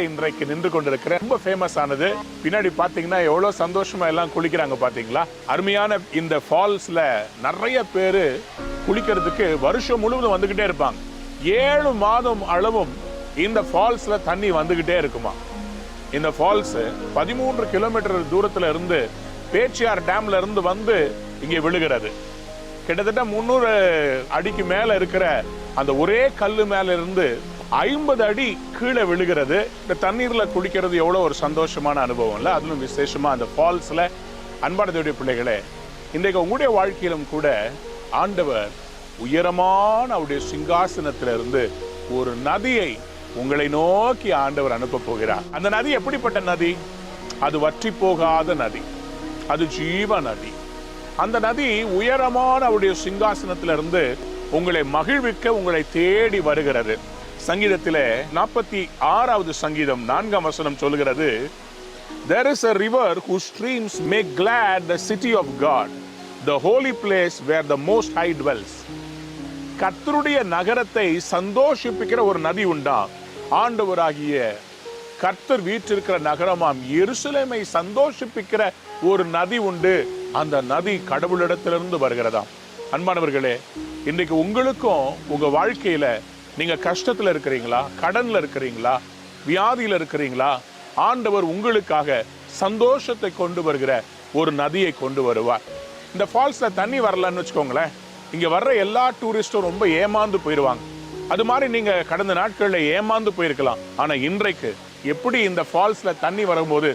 இன்றைக்கு நின்று கொண்டிருக்கிற ரொம்ப ஃபேமஸ் ஆனது. பின்னாடி பாத்தீங்கன்னா எவ்வளவு சந்தோஷமா எல்லாம் குளிக்கிறாங்க பாத்தீங்களா? அருமையான இந்த ஃபால்ஸ்ல நிறைய பேரு குளிக்கிறதுக்கு வருஷம் முழுவதும் வந்துகிட்டே இருப்பாங்க. 7 மாதம் அளவும் இந்த ஃபால்ஸ்ல தண்ணி வந்துகிட்டே இருக்குமா. இந்த ஃபால்ஸ் 13 கிலோமீட்டர் தூரத்துல இருந்து பேச்சியார் டேம்ல இருந்து வந்து இங்கே விழுகிறது. கிட்டத்தட்ட 300 அடிக்கு மேல இருக்கிற அந்த ஒரே கல்லு மேல இருந்து 50 அடி கீழே விழுகிறது. இந்த தண்ணீர்ல குளிக்கிறது எவ்வளவு ஒரு சந்தோஷமான அனுபவம் இல்ல? அதிலும் விசேஷமா அந்த ஃபால்ஸ்ல அன்பான தேவனுடைய பிள்ளைகளே, இன்றைக்கு உங்களுடைய வாழ்க்கையிலும் கூட ஆண்டவர் உயரமான அவருடைய சிங்காசனத்திலிருந்து ஒரு நதியை உங்களை நோக்கி ஆண்டவர் அனுப்ப போகிறார். அந்த நதி எப்படிப்பட்ட நதி? அது வற்றி போகாத நதி, அது ஜீவ நதி. அந்த நதி உயரமான அவருடைய சிங்காசனத்திலிருந்து உங்களை மகிழ்விக்க உங்களை தேடி வருகிறது. சங்கீதத்திலே 46வது சங்கீதம் 4ஆம் வசனம் சொல்கிறது, There is a river whose streams make glad the city of God, the holy place where the Most High dwells. கர்த்தருடைய நகரத்தை சந்தோஷிப்பிக்கிற ஒரு நதி உண்டா? ஆண்டவராகிய கர்த்தர் வீற்றிருக்கிற நகரமாம் எருசலேமை சந்தோஷிப்பிக்கிற ஒரு நதி உண்டு. அந்த நதி கடவுளிடத்திலிருந்து வருகிறதாம். அன்பானவர்களே, இன்றைக்கு உங்களுக்கும் உங்க வாழ்க்கையில நீங்க கஷ்டத்துல இருக்கிறீங்களா, கடன்ல இருக்கிறீங்களா, வியாதியில இருக்கிறீங்களா? ஆண்டவர் உங்களுக்காக சந்தோஷத்தை கொண்டு வருகிற ஒரு நதியை கொண்டு வருவார். இந்த ஃபால்ஸ்ல தண்ணி வரலன்னு வச்சுக்கோங்களேன், இங்க வர்ற எல்லா டூரிஸ்டும் ரொம்ப ஏமாந்து போயிடுவாங்க. அது மாதிரி நீங்க கடந்த நாட்களில் ஏமாந்து போயிருக்கலாம். ஆனா இன்றைக்கு எப்படி இந்த ஃபால்ஸ்ல தண்ணி வரும்போது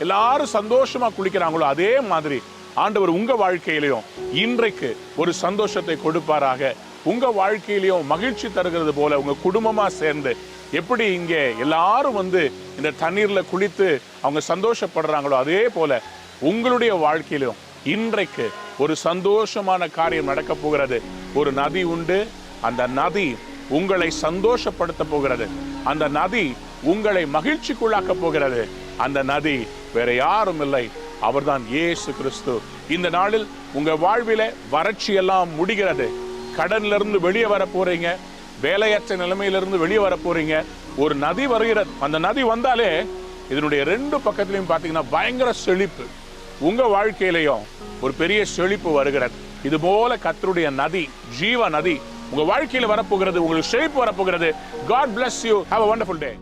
எல்லாரும் சந்தோஷமா குளிக்கிறாங்களோ அதே மாதிரி ஆண்டவர் உங்க வாழ்க்கையிலையும் இன்றைக்கு ஒரு சந்தோஷத்தை கொடுப்பாராக. உங்க வாழ்க்கையிலையும் மகிழ்ச்சி தருகிறது போல உங்க குடும்பமா சேர்ந்து எப்படி இங்கே எல்லாரும் வந்து இந்த தண்ணீர்ல குளித்து அவங்க சந்தோஷப்படுறாங்களோ அதே போல உங்களுடைய வாழ்க்கையிலும் இன்றைக்கு ஒரு சந்தோஷமான காரியம் நடக்க போகிறது. ஒரு நதி உண்டு. அந்த நதி உங்களை சந்தோஷப்படுத்த போகிறது. அந்த நதி உங்களை மகிழ்ச்சிக்குள்ளாக்க போகிறது. அந்த நதி வேற யாரும் இல்லை, அவர்தான் இயேசு கிறிஸ்து. இந்த நாளில் உங்க வாழ்வில வறட்சி எல்லாம் முடிகிறது. கடன்ல இருந்து வெளியே வர போறீங்க, வேலையற்ற நிலைமையிலிருந்து வெளியே வர போறீங்க. ஒரு நதி வருகிறது. அந்த நதி வந்தாலே இதனுடைய 2 பக்கத்திலையும் பாத்தீங்கன்னா பயங்கர செழிப்பு. உங்க வாழ்க்கையிலையும் ஒரு பெரிய செழிப்பு வருகிறது. இது போல கர்த்தருடைய நதி, ஜீவ நதி உங்க வாழ்க்கையில வரப்போகிறது. உங்களுக்கு செழிப்பு வரப்போகிறது. God bless you. Have a wonderful day.